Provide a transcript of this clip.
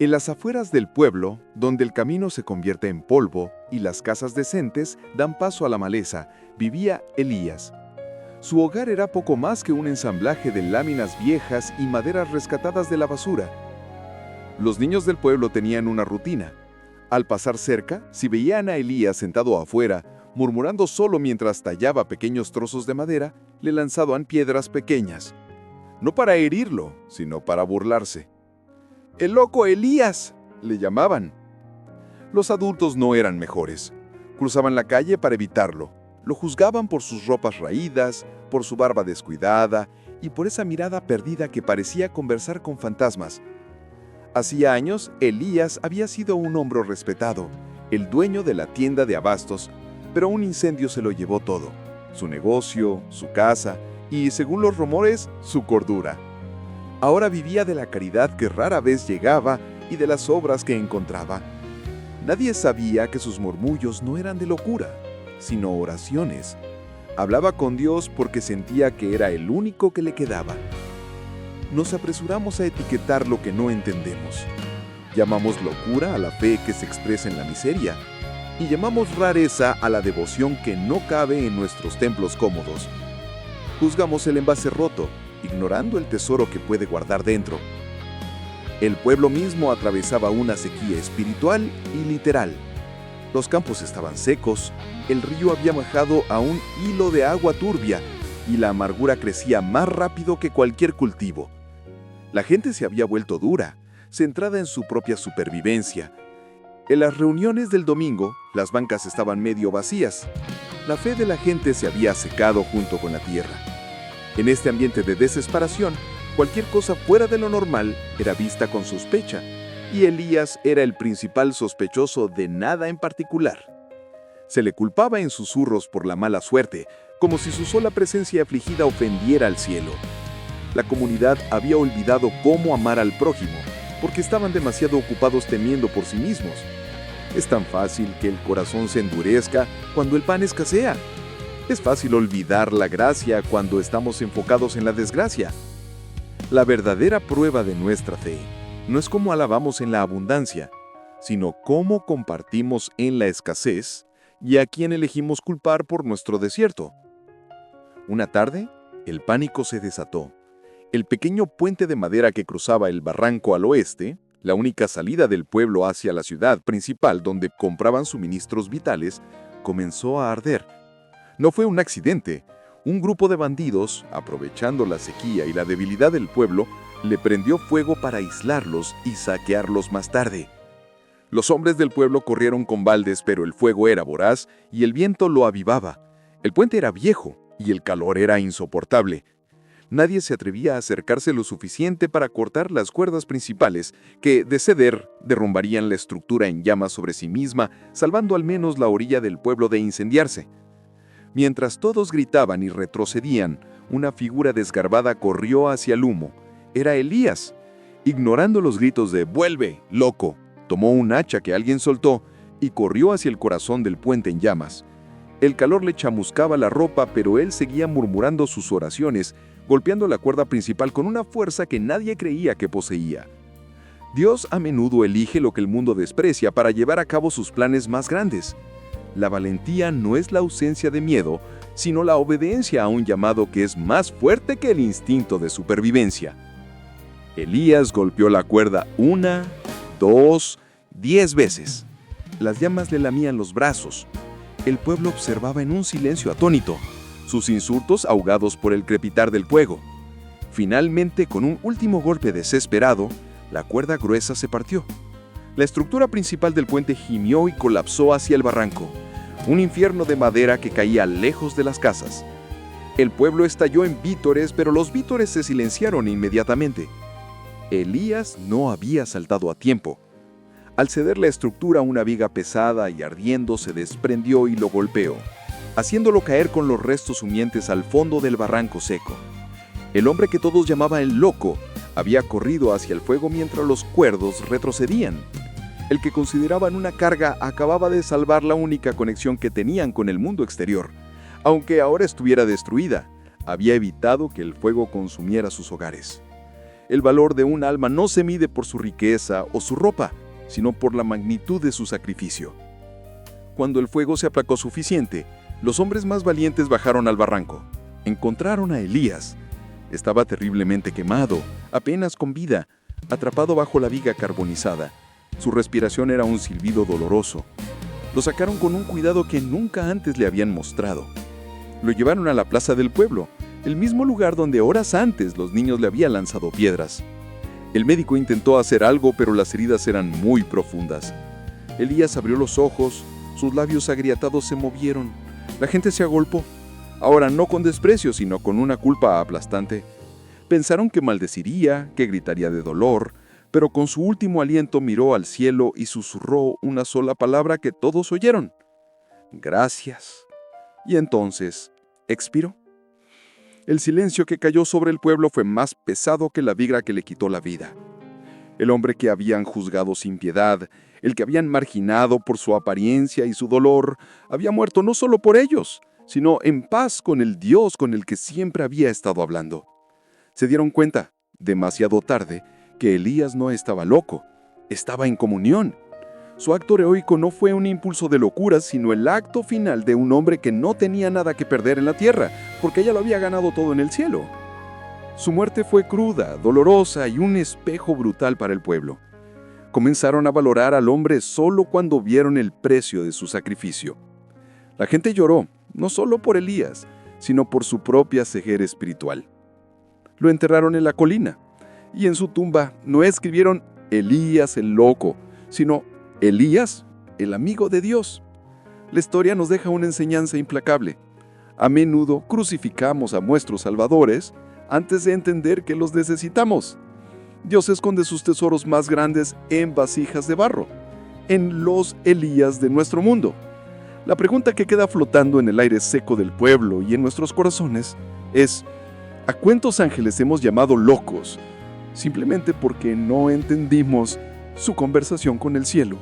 En las afueras del pueblo, donde el camino se convierte en polvo y las casas decentes dan paso a la maleza, vivía Elías. Su hogar era poco más que un ensamblaje de láminas viejas y maderas rescatadas de la basura. Los niños del pueblo tenían una rutina. Al pasar cerca, si veían a Elías sentado afuera, murmurando solo mientras tallaba pequeños trozos de madera, le lanzaban piedras pequeñas. No para herirlo, sino para burlarse. ¡El loco Elías!, le llamaban. Los adultos no eran mejores. Cruzaban la calle para evitarlo. Lo juzgaban por sus ropas raídas, por su barba descuidada y por esa mirada perdida que parecía conversar con fantasmas. Hacía años, Elías había sido un hombre respetado, el dueño de la tienda de abastos, pero un incendio se lo llevó todo: su negocio, su casa y, según los rumores, su cordura. Ahora vivía de la caridad que rara vez llegaba y de las obras que encontraba. Nadie sabía que sus murmullos no eran de locura, sino oraciones. Hablaba con Dios porque sentía que era el único que le quedaba. Nos apresuramos a etiquetar lo que no entendemos. Llamamos locura a la fe que se expresa en la miseria, y llamamos rareza a la devoción que no cabe en nuestros templos cómodos. Juzgamos el envase roto, ignorando el tesoro que puede guardar dentro. El pueblo mismo atravesaba una sequía espiritual y literal. Los campos estaban secos, el río había bajado a un hilo de agua turbia y la amargura crecía más rápido que cualquier cultivo. La gente se había vuelto dura, centrada en su propia supervivencia. En las reuniones del domingo, las bancas estaban medio vacías. La fe de la gente se había secado junto con la tierra. En este ambiente de desesperación, cualquier cosa fuera de lo normal era vista con sospecha, y Elías era el principal sospechoso de nada en particular. Se le culpaba en susurros por la mala suerte, como si su sola presencia afligida ofendiera al cielo. La comunidad había olvidado cómo amar al prójimo, porque estaban demasiado ocupados temiendo por sí mismos. Es tan fácil que el corazón se endurezca cuando el pan escasea. Es fácil olvidar la gracia cuando estamos enfocados en la desgracia. La verdadera prueba de nuestra fe no es cómo alabamos en la abundancia, sino cómo compartimos en la escasez y a quién elegimos culpar por nuestro desierto. Una tarde, el pánico se desató. El pequeño puente de madera que cruzaba el barranco al oeste, la única salida del pueblo hacia la ciudad principal donde compraban suministros vitales, comenzó a arder. No fue un accidente. Un grupo de bandidos, aprovechando la sequía y la debilidad del pueblo, le prendió fuego para aislarlos y saquearlos más tarde. Los hombres del pueblo corrieron con baldes, pero el fuego era voraz y el viento lo avivaba. El puente era viejo y el calor era insoportable. Nadie se atrevía a acercarse lo suficiente para cortar las cuerdas principales, que, de ceder, derrumbarían la estructura en llamas sobre sí misma, salvando al menos la orilla del pueblo de incendiarse. Mientras todos gritaban y retrocedían, una figura desgarbada corrió hacia el humo. Era Elías. Ignorando los gritos de «¡Vuelve, loco!», tomó un hacha que alguien soltó y corrió hacia el corazón del puente en llamas. El calor le chamuscaba la ropa, pero él seguía murmurando sus oraciones, golpeando la cuerda principal con una fuerza que nadie creía que poseía. Dios a menudo elige lo que el mundo desprecia para llevar a cabo sus planes más grandes. La valentía no es la ausencia de miedo, sino la obediencia a un llamado que es más fuerte que el instinto de supervivencia. Elías golpeó la cuerda 1, 2, 10 veces. Las llamas le lamían los brazos. El pueblo observaba en un silencio atónito, sus insultos ahogados por el crepitar del fuego. Finalmente, con un último golpe desesperado, la cuerda gruesa se partió. La estructura principal del puente gimió y colapsó hacia el barranco, un infierno de madera que caía lejos de las casas. El pueblo estalló en vítores, pero los vítores se silenciaron inmediatamente. Elías no había saltado a tiempo. Al ceder la estructura, una viga pesada y ardiendo se desprendió y lo golpeó, haciéndolo caer con los restos humeantes al fondo del barranco seco. El hombre que todos llamaban el loco había corrido hacia el fuego mientras los cuerdos retrocedían. El que consideraban una carga acababa de salvar la única conexión que tenían con el mundo exterior. Aunque ahora estuviera destruida, había evitado que el fuego consumiera sus hogares. El valor de un alma no se mide por su riqueza o su ropa, sino por la magnitud de su sacrificio. Cuando el fuego se aplacó suficiente, los hombres más valientes bajaron al barranco. Encontraron a Elías. Estaba terriblemente quemado, apenas con vida, atrapado bajo la viga carbonizada. Su respiración era un silbido doloroso. Lo sacaron con un cuidado que nunca antes le habían mostrado. Lo llevaron a la plaza del pueblo, el mismo lugar donde horas antes los niños le habían lanzado piedras. El médico intentó hacer algo, pero las heridas eran muy profundas. Elías abrió los ojos, sus labios agrietados se movieron. La gente se agolpó, ahora no con desprecio, sino con una culpa aplastante. Pensaron que maldeciría, que gritaría de dolor, pero con su último aliento miró al cielo y susurró una sola palabra que todos oyeron: gracias. Y entonces expiró. El silencio que cayó sobre el pueblo fue más pesado que la viga que le quitó la vida. El hombre que habían juzgado sin piedad, el que habían marginado por su apariencia y su dolor, había muerto no solo por ellos, sino en paz con el Dios con el que siempre había estado hablando. Se dieron cuenta, demasiado tarde, que Elías no estaba loco, estaba en comunión. Su acto heroico no fue un impulso de locura, sino el acto final de un hombre que no tenía nada que perder en la tierra, porque ya lo había ganado todo en el cielo. Su muerte fue cruda, dolorosa y un espejo brutal para el pueblo. Comenzaron a valorar al hombre solo cuando vieron el precio de su sacrificio. La gente lloró, no solo por Elías, sino por su propia ceguera espiritual. Lo enterraron en la colina, y en su tumba no escribieron Elías el loco, sino Elías, el amigo de Dios. La historia nos deja una enseñanza implacable. A menudo crucificamos a nuestros salvadores antes de entender que los necesitamos. Dios esconde sus tesoros más grandes en vasijas de barro, en los Elías de nuestro mundo. La pregunta que queda flotando en el aire seco del pueblo y en nuestros corazones es: ¿a cuántos ángeles hemos llamado locos simplemente porque no entendimos su conversación con el cielo?